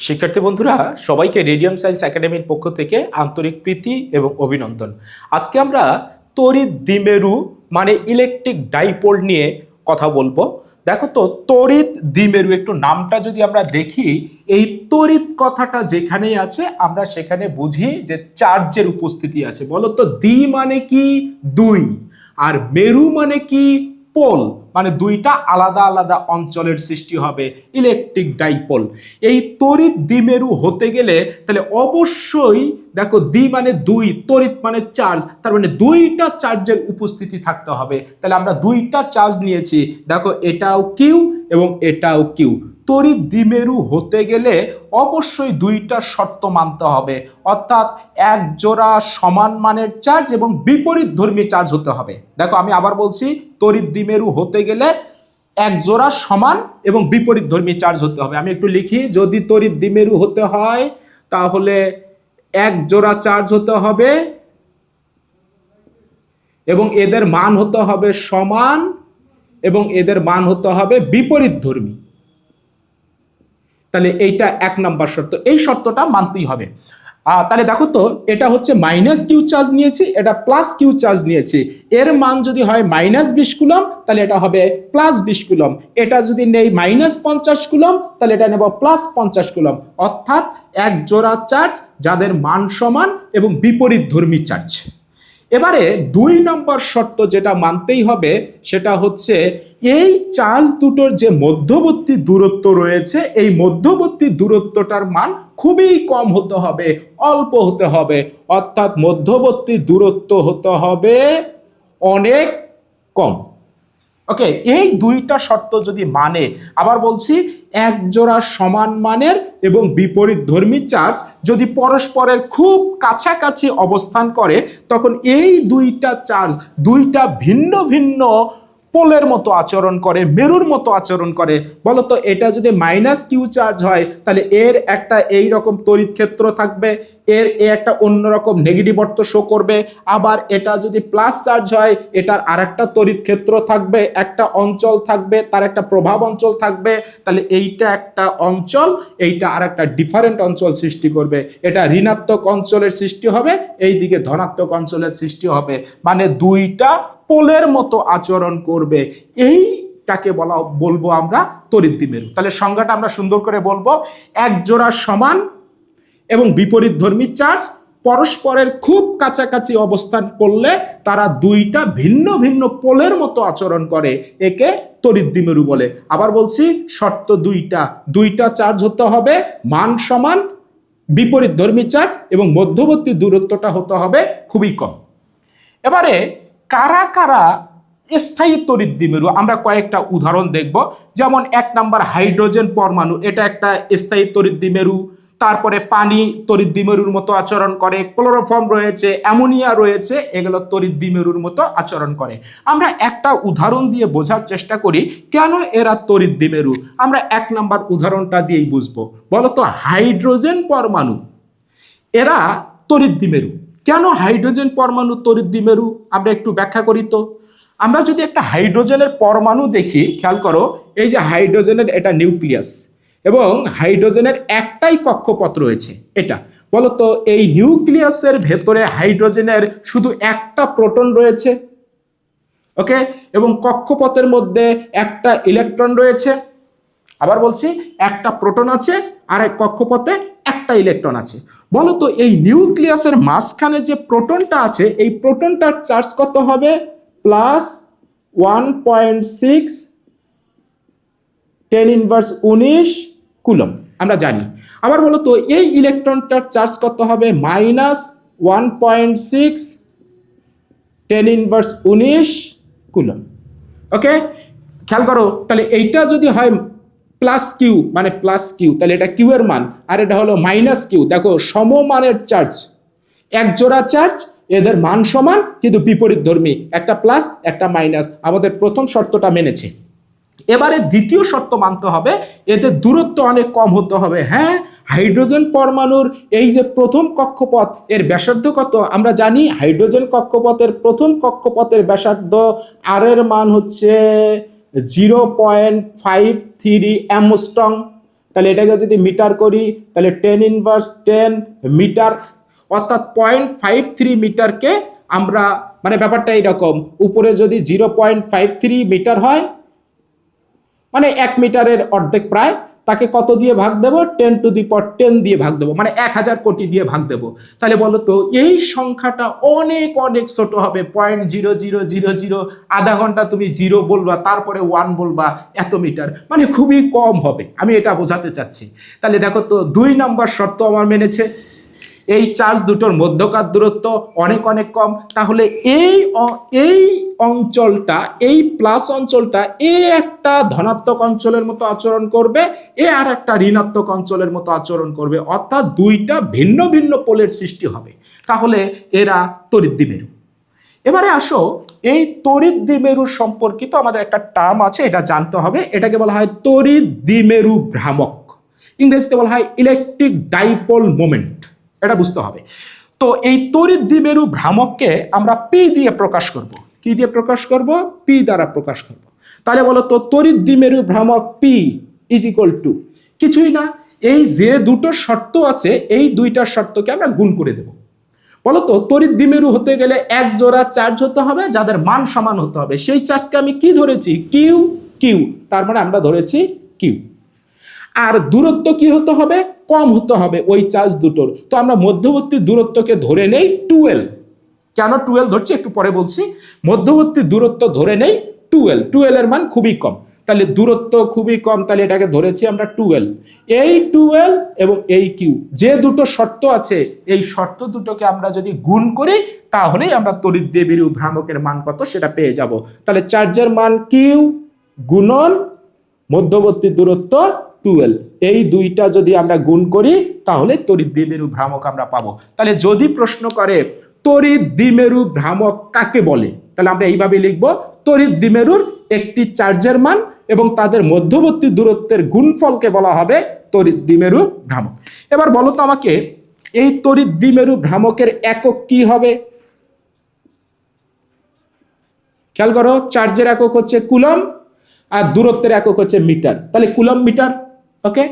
শিক্ষার্থী বন্ধুরা সবাইকে রেডিয়াম সায়েন্স একাডেমির পক্ষ থেকে আন্তরিক প্রীতি এবং অভিনন্দন। আজকে আমরা তড়িৎ দ্বিমেরু মানে ইলেকট্রিক ডাইপোল নিয়ে কথা বলবো। দেখো তো, তড়িৎ দ্বিমেরু একটু নামটা যদি আমরা দেখি, এই তড়িৎ কথাটা যেখানেই আছে আমরা সেখানে বুঝি যে চার্জের উপস্থিতি আছে। বলো তো, দ্বি মানে কি? দুই। আর মেরু মানে কি? পোল, মানে দুইটা আলাদা আলাদা অঞ্চলের সৃষ্টি হবে, ইলেকট্রিক ডাইপোল। এই তড়িৎ দ্বিমেরু হতে গেলে তাহলে অবশ্যই দেখো, দ্বি মানে দুই, তড়িৎ মানে চার্জ, তার মানে দুইটা চার্জের উপস্থিতি থাকতে হবে। তাহলে আমরা দুইটা চার্জ নিয়েছি, দেখো এটাও কিউ এবং এটাও কিউ। তড়িৎ দ্বিমেরু হতে গেলে অবশ্যই দুইটা শর্ত মানতে হবে, অর্থাৎ এক জোড়া সমান মানের চার্জ এবং বিপরীতধর্মী চার্জ হতে হবে। দেখো আমি আবার বলছি, তড়িৎ দ্বিমেরু হতে গেলে এক জোড়া সমান এবং বিপরীতধর্মী চার্জ হতে হবে। আমি একটু লিখি, যদি তড়িৎ দ্বিমেরু হতে হয় তাহলে এক জোড়া চার্জ হতে হবে এবং এদের মান হতে হবে সমান এবং এদের মান হতে হবে বিপরীতধর্মী। তাহলে এইটা এক নাম্বার শর্ত, এই শর্তটা মানতেই হবে। তাহলে দেখো তো, এটা হচ্ছে মাইনাস কিউ চার্জ নিয়েছি, এটা প্লাস কিউ চার্জ নিয়েছি। এর মান যদি হয় -20 কুলম তাহলে এটা হবে +20 কুলম। এটা যদি নেই -50 কুলম তাহলে এটা নেব +50 কুলম। অর্থাৎ এক জোড়া চার্জ যাদের মান সমান এবং বিপরীতধর্মী চার্জ। এবারে দুই নম্বর শর্ত যেটা মানতেই হবে সেটা হচ্ছে, এই চার্জ দুটোর যে মধ্যবর্তী দূরত্ব রয়েছে, এই মধ্যবর্তী দূরত্বটার মান খুবই কম হতে হবে, অল্প হতে হবে। অর্থাৎ মধ্যবর্তী দূরত্ব হতে হবে অনেক কম। ওকে, এই দুইটা শর্ত যদি মানে, আবার বলছি, এক জোড়া সমান মানের এবং বিপরীতধর্মী চার্জ যদি পরস্পরের খুব কাছাকাছি অবস্থান করে, তখন এই দুইটা চার্জ দুইটা ভিন্ন ভিন্ন পোলের মতো আচরণ করে, মেরুর মতো আচরণ করে। বলতো, এটা যদি -কিউ চার্জ হয় তাহলে এর একটা এই রকম তড়িৎ ক্ষেত্র থাকবে, এর একটা অন্যরকম নেগেটিভ অর্থ শো করবে। আবার এটা যদি প্লাস চার্জ হয়, এটার আরেকটা তড়িৎ ক্ষেত্র থাকবে, একটা অঞ্চল থাকবে, তার একটা প্রভাব অঞ্চল থাকবে। তাহলে এইটা একটা অঞ্চল, এইটা আর একটা ডিফারেন্ট অঞ্চল সৃষ্টি করবে। এটা ঋণাত্মক অঞ্চলের সৃষ্টি হবে, এইদিকে ধনাত্মক অঞ্চলের সৃষ্টি হবে, মানে দুইটা পোলের মতো আচরণ করবে। এইটাকে বলবো আমরা তড়িৎ দ্বিমেরু। তাহলে সংজ্ঞাটা আমরা সুন্দর করে বলবো, এক জোড়া সমান এবং বিপরীতধর্মী চার্জ পরস্পরের খুব কাছাকাছি অবস্থান করলে তারা দুইটা ভিন্ন ভিন্ন পোলের মতো আচরণ করে, একে তড়িৎ দ্বিমেরু বলে। আবার বলছি, শর্ত দুইটা চার্জ হতে হবে মান সমান, বিপরীতধর্মী চার্জ এবং মধ্যবর্তী দূরত্বটা হতে হবে খুবই কম। এবারে কারা কারা স্থায়ী তড়িৎ দ্বিমেরু, আমরা কয়েকটা উদাহরণ দেখব। যেমন এক নাম্বার হাইড্রোজেন পরমাণু, এটা একটা স্থায়ী তড়িৎ দ্বিমেরু। তারপরে পানি তড়িৎ দ্বিমেরুর মতো আচরণ করে, ক্লোরোফর্ম রয়েছে, অ্যামোনিয়া রয়েছে, এগুলো তড়িৎ দ্বিমেরুর মতো আচরণ করে। আমরা একটা উদাহরণ দিয়ে বোঝার চেষ্টা করি কেন এরা তড়িৎ দ্বিমেরু। আমরা এক নাম্বার উদাহরণটা দিয়েই বুঝবো। বলতো, হাইড্রোজেন পরমাণু এরা তড়িৎ দ্বিমেরু। কেন হাইড্রোজেন পরমাণু তড়িৎ দ্বিমেরু আমরা একটু ব্যাখ্যা করি তো। আমরা যদি একটা হাইড্রোজেনের পরমাণু দেখি, খেয়াল করো, এই যে হাইড্রোজেনের এটা নিউক্লিয়াস এবং হাইড্রোজেনের একটাই কক্ষপথ রয়েছে। এটা বলতো, এই নিউক্লিয়াসের ভেতরে হাইড্রোজেনের শুধু একটা প্রোটন রয়েছে, ওকে, এবং কক্ষপথের মধ্যে একটা ইলেকট্রন রয়েছে। আবার বলছি, একটা প্রোটন আছে আর এক কক্ষপথে একটা ইলেকট্রন আছে। বলতো, এই নিউক্লিয়াসের মাঝখানে যে প্রোটনটা আছে, এই প্রোটনটার চার্জ কত হবে? +1.6 10⁻19 কুলম, আমরা জানি। আবার বলতো, এই ইলেকট্রনটার চার্জ কত হবে? -1.6 10⁻19 কুলম। ওকে, খেয়াল করো, তাহলে এইটা যদি হয় +Q, মানে +Q, তাহলে এটা কিউ এর মান, আর এটা হলো -Q। দেখো, সমমানের চার্জ, এক জোড়া চার্জ, এদের মান সমান কিন্তু বিপরীতধর্মী, একটা প্লাস একটা মাইনাস। আমাদের প্রথম শর্তটা মেনেছে। এবারে দ্বিতীয় শর্ত মানতে হবে, এদের দূরত্ব অনেক কম হতে হবে। হ্যাঁ, হাইড্রোজেন পরমাণুর এই যে প্রথম কক্ষপথ, এর ব্যাসার্ধ কত আমরা জানি। হাইড্রোজেন কক্ষপথের প্রথম কক্ষপথের ব্যাসার্ধ আর এর মান হচ্ছে 0.53 অ্যাংস্ট্রম। তাহলে এটাকে যদি মিটার করি তাহলে 10 মিটার, অর্থাৎ 0.53 মিটারকে আমরা, মানে ব্যাপারটা এইরকম, উপরে যদি 0.53 মিটার হয় মানে 1 মিটারের অর্ধেক প্রায়, তাকে কত দিয়ে ভাগ দেবো? 10⁻10 দিয়ে ভাগ দেবো, মানে 1000 কোটি দিয়ে ভাগ দেবো। তাহলে বলো তো এই সংখ্যাটা অনেক অনেক ছোট হবে, 0.0000, আধা ঘন্টা তুমি 0 বলবা তারপরে 1 বলবা, এত মিটার, মানে খুবই কম হবে। আমি এটা বোঝাতে চাচ্ছি। তাহলে দেখো তো 2 নম্বর শর্ত আমার মেনেছে, এই চার্জ দুটোর মধ্যকার দূরত্ব অনেক অনেক কম। তাহলে এই অঞ্চলটা, এই প্লাস অঞ্চলটা একটা ধনাত্মক অঞ্চলের মতো আচরণ করবে, আর একটা ঋণাত্মক অঞ্চলের মতো আচরণ করবে, অর্থাৎ দুইটা ভিন্ন ভিন্ন পোলের সৃষ্টি হবে। তাহলে এরা তড়িৎ দ্বিমেরু। এবারে আসো, এই তড়িৎ দ্বিমেরু সম্পর্কিত আমাদের একটা টার্ম আছে, এটা জানতে হবে। এটাকে বলা হয় তড়িৎ দ্বিমেরু ভ্রামক, ইংরেজিতে বলা হয় ইলেকট্রিক ডাইপোল মোমেন্ট, এটা বুঝতে হবে। তো এই তড়িৎ দ্বিমেরু ভ্রামককে আমরা পি দিয়ে প্রকাশ করব। কি দিয়ে প্রকাশ করব? পি দ্বারা প্রকাশ করব। তাহলে বলো তো তড়িৎ দ্বিমেরু ভ্রামক পি ইজ ইকুয়াল টু কিছুই না, এই যে দুটো শর্ত আছে এই দুইটা শর্তকে আমরা গুণ করে দেব। বলো তো তড়িৎ দ্বিমেরু হতে গেলে এক জোড়া চার্জ হতে হবে যাদের মান সমান হতে হবে। সেই চার্জকে আমি কি ধরেছি? কিউ। কিউ, তার মানে আমরা ধরেছি কিউ। আর দূরত্ব কি হতে হবে? কম হতে হবে ওই চার্জ দুটোর। তো আমরা মধ্যবর্তী দূরত্বকে ধরে নেই 12। কেন 12 ধরছি একটু পরে বলছি। মধ্যবর্তী দূরত্ব ধরে নেই 12। 12 এর মান খুবই কম, তাহলে দূরত্ব খুবই কম, তাহলে এটাকে ধরেছি আমরা 12। এই 12 এবং এই কিউ, যে দুটো শর্ত আছে এই শর্ত দুটোকে আমরা যদি গুণ করি তাহলেই আমরা তড়িৎ দ্বিমেরু ভ্রামকের মান কত সেটা পেয়ে যাব। তাহলে চার্জের মান কিউ গুণন মধ্যবর্তী দূরত্ব 12, এই দুইটা যদি আমরা গুণ করি তাহলে তড়িৎ দ্বিমেরু ভ্রামক আমরা পাবো। তাহলে যদি প্রশ্ন করে তড়িৎ দ্বিমেরু ভ্রামক কাকে বলে, তাহলে আমরা এইভাবে লিখবো, তড়িৎ দ্বিমেরুর একটি চার্জের মান এবং তাদের মধ্যবর্তী দূরত্বের গুণফলকে বলা হবে তড়িৎ দ্বিমেরু ভ্রামক। এবার বলো তো আমাকে, এই তড়িৎ দ্বিমেরু ভ্রামকের একক কি হবে? খেয়াল করো, চার্জের একক হচ্ছে কুলম্ব আর দূরত্বের একক হচ্ছে মিটার, তাহলে কুলম্ব মিটার। ওকে,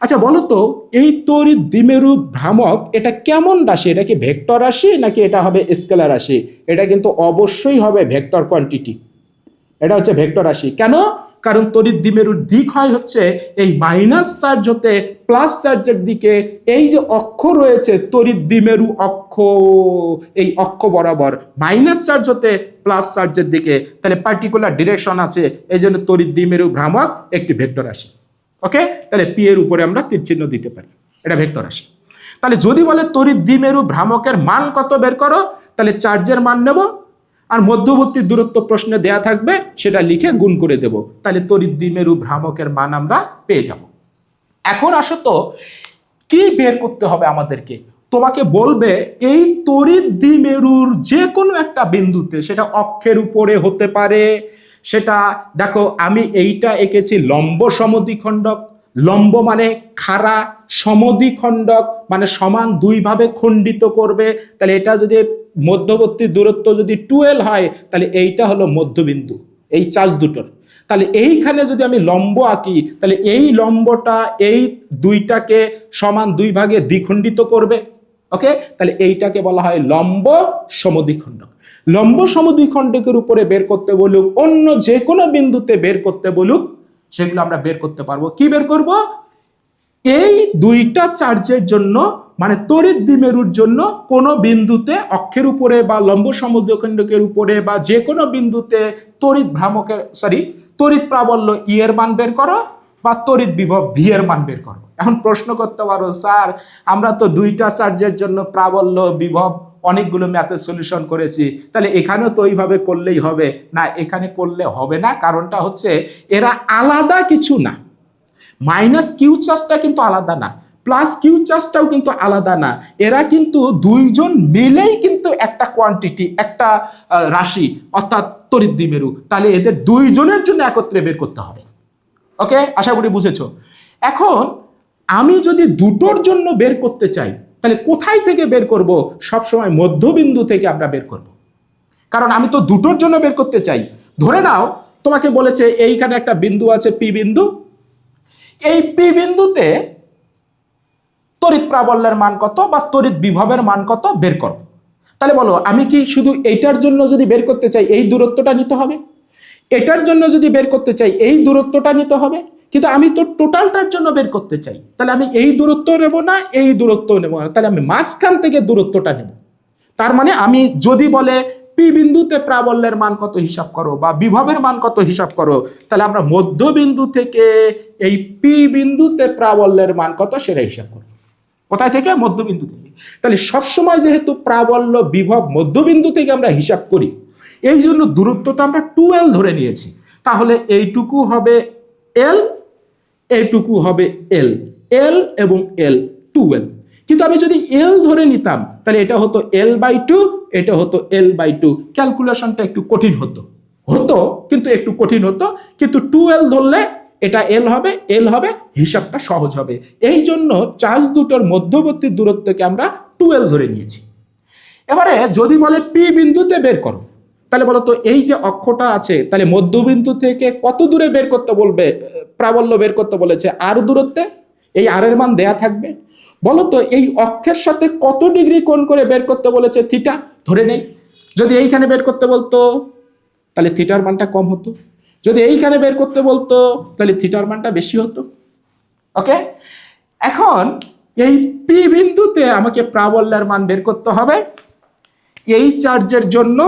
আচ্ছা বলো তো এই তড়িৎ দ্বিমেরু ভ্রামক এটা কেমন রাশি? এটা কি ভেক্টর রাশি নাকি এটা হবে স্কেলার রাশি? এটা কিন্তু অবশ্যই হবে ভেক্টর কোয়ান্টিটি, এটা হচ্ছে ভেক্টর রাশি। কেন? কারণ তড়িৎ দ্বিমেরুর দিক হয় হচ্ছে এই মাইনাস চার্জ হতে প্লাস চার্জের দিকে। এই যে অক্ষ রয়েছে তড়িৎ দ্বিমেরু অক্ষ, এই অক্ষ বরাবর মাইনাস চার্জ হতে প্লাস চার্জের দিকে, তাহলে পার্টিকুলার ডিরেকশন আছে, এই জন্য তড়িৎ দ্বিমেরু ভ্রামক একটি ভেক্টর রাশি। ওকে, তাহলে পি এর উপরে আমরা তীর চিহ্ন দিতে পারি, এটা ভেক্টর রাশি। তাহলে যদি বলে তড়িৎ দ্বিমেরু ভ্রামকের মান কত বের করো, তাহলে চার্জের মান নেব আর মধ্যবর্তী দূরত্ব প্রশ্নে দেয়া থাকবে সেটা লিখে গুণ করে দেব, তাহলে তড়িৎ দ্বিমেরু ভ্রামকের মান আমরা পেয়ে যাব। এখন আসো তো কি বের করতে হবে আমাদেরকে? তোমাকে বলবে এই তড়িৎ দ্বিমেরুর যে কোনো একটা বিন্দুতে, সেটা অক্ষের উপরে হতে পারে, সেটা দেখো আমি এইটা এঁকেছি লম্ব সমদ্বিখণ্ডক, লম্ব মানে খাড়া, সমদ্বিখণ্ডক মানে সমান দুই ভাবে খণ্ডিত করবে। তাহলে এটা যদি মধ্যবর্তী দূরত্ব যদি 12 হয় তাহলে এইটা হলো মধ্যবিন্দু এই চার্জ দুটোর। তাহলে এইখানে যদি আমি লম্ব আঁকি তাহলে এই লম্বটা এই দুইটাকে সমান দুই ভাগে দ্বিখণ্ডিত করবে। ওকে, তাহলে এইটাকে বলা হয় লম্ব সমদ্বিখণ্ডক। লম্ব সমদ্বিখণ্ডকের উপরে বের করতে বলুক, অন্য যে কোনো বিন্দুতে বের করতে বলুক, সেগুলো আমরা বের করতে পারবো। কি বের করব? এই দুইটা চার্জের জন্য, মানে তড়িৎ দ্বিমেরুর জন্য কোনো বিন্দুতে অক্ষের উপরে বা লম্ব সমদ্বিখণ্ডকের উপরে বা যে কোনো বিন্দুতে তড়িৎ ভ্রামকের তড়িৎ প্রাবল্য ই এর মান বের করো বা তড়িৎ বিভব ভি এর মান বের করো। এখন প্রশ্ন করতে পারো, স্যার আমরা তো দুইটা চার্জের জন্য প্রাবল্য বিভব অনেকগুলো ম্যাথের সলিউশন করেছি, তাহলে এখানেও তো ওইভাবে করলেই হবে না? এখানে করলে হবে না, কারণটা হচ্ছে এরা আলাদা কিছু না। মাইনাস কিউ চার্জটা কিন্তু আলাদা না, প্লাস কিউ চার্জটাও কিন্তু আলাদা না, এরা কিন্তু দুইজন মিলেই কিন্তু একটা কোয়ান্টিটি, একটা রাশি, অর্থাৎ তড়িৎ দ্বিমেরু। তাহলে এদের দুইজনের জন্য একত্রে বের করতে হবে। ওকে, আশা করি বুঝেছো। এখন আমি যদি দুটোর জন্য বের করতে চাই তাহলে কোথায় থেকে বের করব? সবসময় মধ্যবিন্দু থেকে আমরা বের করব, কারণ আমি তো দুটোর জন্য বের করতে চাই। ধরে নাও তোমাকে বলেছে এইখানে একটা বিন্দু আছে পি বিন্দু, এই পি বিন্দুতে তড়িৎ প্রাবল্যের মান কত বা তড়িৎ বিভবের মান কত বের করো। তাহলে বলো আমি কি শুধু এইটার জন্য যদি বের করতে চাই এই দূরত্বটা নিতে হবে, এটার জন্য যদি বের করতে চাই এই দূরত্বটা নিতে হবে, কিন্তু আমি তো টোটালটার জন্য বের করতে চাই, তাহলে আমি এই দূরত্ব নেব না এই দূরত্ব নেব না, তাহলে আমি মাঝখান থেকে দূরত্বটা নেব। তার মানে আমি যদি বলে পি বিন্দুতে প্রাবল্যের মান কত হিসাব করো বা বিভবের মান কত হিসাব করো, তাহলে আমরা মধ্যবিন্দু থেকে এই পি বিন্দুতে প্রাবল্যের মান কত সেটা হিসাব করব। কোথায় থেকে? মধ্যবিন্দু থেকে। তাহলে সবসময় যেহেতু প্রাবল্য বিভব মধ্যবিন্দু থেকে আমরা হিসাব করি, এই জন্য দূরত্বটা আমরা 2l ধরে নিয়েছি। তাহলে এইটুকু হবে l, এইটুকু হবে l, l এবং l 2l। কিন্তু আমি যদি l ধরে নিতাম তাহলে এটা হতো l/2, এটা হতো l/2। ক্যালকুলেশনটা একটু কঠিন হতো, কিন্তু একটু কঠিন হতো। কিন্তু 2l ধরলে এটা l হবে, l হবে, হিসাবটা সহজ হবে। এই জন্য চার্জ দুটোর মধ্যবর্তী দূরত্বকে আমরা 2l ধরে নিয়েছি। এবারে যদি বলে পি বিন্দুতে বের করো, তাহলে বলো তো এই যে অক্ষটা আছে, তাহলে মধ্যবিন্দু থেকে কত দূরে বের করতে বলবে? প্রাবল্য বের করতে বলেছে আর দূরত্বে, এই আর এর মান দেয়া থাকবে। বলো তো এই অক্ষের সাথে কত ডিগ্রি কোণ করে বের করতে বলেছে? থিটা ধরে নেই। যদি এইখানে বের করতে বলতো তাহলে থিটার মানটা কম হতো, যদি এইখানে বের করতে বলতো তাহলে থিটার মানটা বেশি হতো। ওকে, এখন এই পি বিন্দুতে আমাকে প্রাবল্যের মান বের করতে হবে এই চার্জের জন্য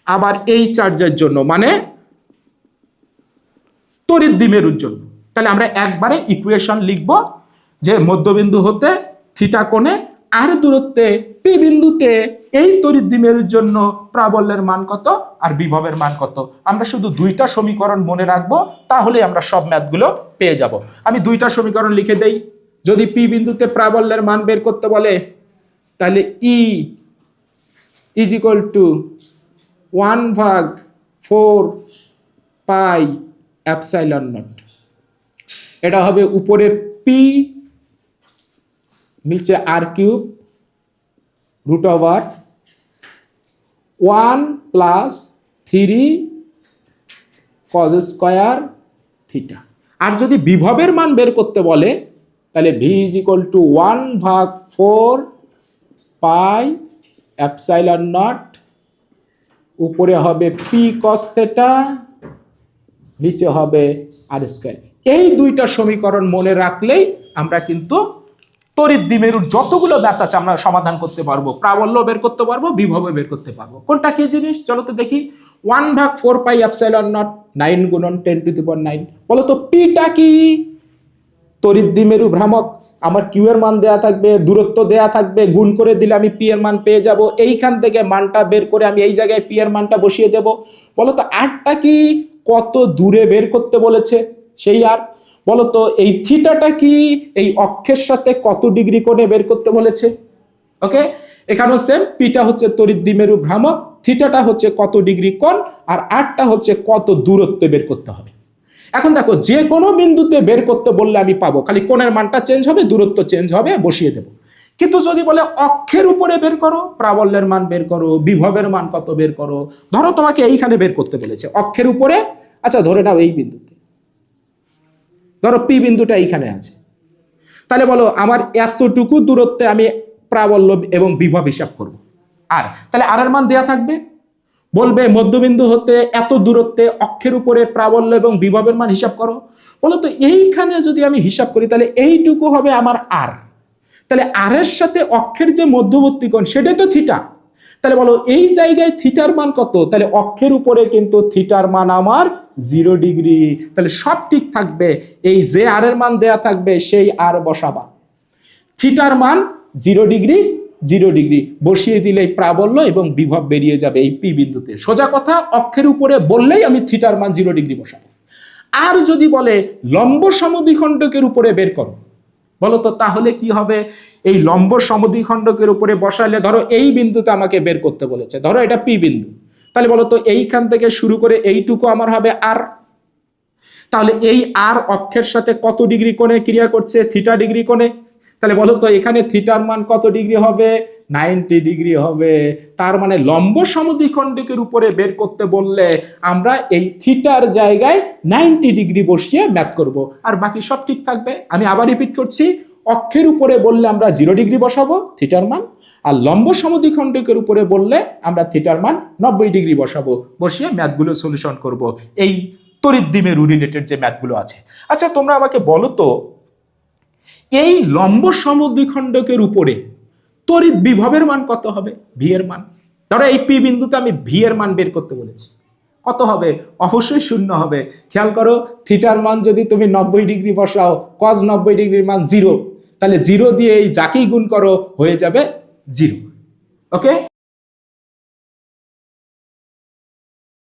আবার এই চার্জের জন্য, মানে তড়িৎ দ্বিমেরুর জন্য। তাহলে আমরা একবারে ইকুয়েশন লিখব যে মধ্যবিন্দু হতে থিটা কোণে আর দূরত্বে পি বিন্দুতে এই তড়িৎ দ্বিমেরুর জন্য প্রাবল্যের মান কত আর বিভবের মান কত। আমরা শুধু দুইটা সমীকরণ মনে রাখবো, তাহলে আমরা সব ম্যাথগুলো পেয়ে যাব। আমি দুইটা সমীকরণ লিখে দেই। যদি পি বিন্দুতে প্রাবল্যের মান বের করতে বলে তাহলে E ইজ ইকুয়াল টু 1/4πε0। এটা হবে উপরে পি, নিচে r³ √1 + 3 cos² থিটা। আর যদি বিভবের মান বের করতে বলে তাহলে v ইজ ইকুয়াল টু 1/4πε0, উপরে হবে পি cos θ, নিচে হবে r²। এই দুইটা সমীকরণ মনে রাখলেই আমরা কিন্তু তড়িৎ দ্বিমেরুর যতগুলো ম্যাথ আছে আমরা সমাধান করতে পারবো, প্রাবল্য বের করতে পারবো, বিভব বের করতে পারবো। কোনটা কি জিনিস চলো তো দেখি। 1/4πε0 9 গুণন 10⁹। বলো তো পিটা কি? তড়িৎ দ্বিমেরু ভ্রামক। আমার কিউ এর মান দেয়া থাকবে, দূরত্ব দেয়া থাকবে, গুণ করে দিলে আমি পি এর মান পেয়ে যাব। এইখান থেকে মানটা বের করে আমি এই জায়গায় পি এর মানটা বসিয়ে দেব। বলো তো আরটা কি? কত দূরে বের করতে বলেছে সেই আর। বলো তো এই থিটাটা কি? এই অক্ষের সাথে কত ডিগ্রি কোণে বের করতে বলেছে। ওকে, এখানেও সেম, পিটা হচ্ছে তড়িৎ দ্বিমেরু ভ্রামক, থিটাটা হচ্ছে কত ডিগ্রি কোণ, আর আরটা হচ্ছে কত দূরত্বে বের করতে হবে। এখন দেখো যে কোনো বিন্দুতে বের করতে বললে আমি পাবো, খালি কোণের মানটা চেঞ্জ হবে, দূরত্ব চেঞ্জ হবে, বসিয়ে দেব। কিন্তু যদি বলে অক্ষের উপরে বের করো, প্রাবল্যের মান বের করো, বিভবের মান কত বের করো, ধরো তোমাকে এইখানে বের করতে বলেছে অক্ষের উপরে। আচ্ছা ধরে নাও এই বিন্দুতে, ধরো পি বিন্দুটা এইখানে আছে, তাহলে বলো আমার এতটুকু দূরত্বে আমি প্রাবল্য এবং বিভব হিসাব করব। আর তাহলে আর এর মান দেয়া থাকবে, বলবে মধ্যবিন্দু হতে এত দূরত্বে অক্ষের উপরে প্রাবল্য এবং বিভবের মান হিসাব করো। বলো তো এইখানে যদি আমি হিসাব করি তাহলে এইটুকু হবে আমার আর। তাহলে আর এর সাথে অক্ষের যে মধ্যবর্তী কোণ সেটাই তো থিটা। তাহলে বলো এই জায়গায় থিটার মান কত? তাহলে অক্ষের উপরে কিন্তু থিটার মান আমার 0 ডিগ্রি। তাহলে সব ঠিক থাকবে, এই যে আর এর মান দেয়া থাকবে সেই আর বসাবা। থিটার মান 0 ডিগ্রি, 0 ডিগ্রি বসিয়ে দিলেই প্রাবল্য এবং বিভব বেরিয়ে যাবে এই পি বিন্দুতে। সোজা কথা, অক্ষের উপরে বললেই আমি থিটার মান 0 ডিগ্রি বসাবো। আর যদি বলে লম্ব সমদ্বিখণ্ডকের উপরে বের করো, বলো তো তাহলে কি হবে? এই লম্ব সমদ্বিখণ্ডকের উপরে বসালে, ধরো এই বিন্দুতে আমাকে বের করতে বলেছে, ধরো এটা পি বিন্দু, তাহলে বলো তো এইখান থেকে শুরু করে এইটুকু আমার হবে আর। তাহলে এই আর অক্ষের সাথে কত ডিগ্রি কোণে ক্রিয়া করছে? থিটা ডিগ্রি কোণে। তাহলে বলো তো এখানে থিটার মান কত ডিগ্রি হবে? 90 ডিগ্রি হবে। তার মানে লম্ব সমদ্বিখণ্ডকের উপরে বের করতে বললে আমরা এই থিটার জায়গায় 90 ডিগ্রি বসিয়ে ম্যাথ করব, আর বাকি সব ঠিক থাকবে। আমি আবার রিপিট করছি, অক্ষের উপরে বললে আমরা 0 ডিগ্রি বসাবো থিটার মান, আর লম্ব সমদ্বিখণ্ডকের উপরে বললে আমরা থিটার মান 90 ডিগ্রি বসাবো, বসিয়ে ম্যাথগুলো সলিউশন করব, এই তড়িৎ দ্বিমেরু রিলেটেড যে ম্যাথগুলো আছে। আচ্ছা তোমরা আমাকে বলো তো, এই লম্ব সমদ্বিখণ্ডকের উপরে তড়িৎ বিভবের মান কত হবে, ভি এর মান? ধরো এই পি বিন্দুতে আমি ভি এর মান বের করতে বলেছি, কত হবে? অবশ্যই 0 হবে। খেয়াল করো, থিটার মান যদি তুমি 90 ডিগ্রি বসাও, কজ 90 ডিগ্রির মান 0, তাহলে 0 দিয়ে এই যাকেই গুণ করো হয়ে যাবে 0। ওকে।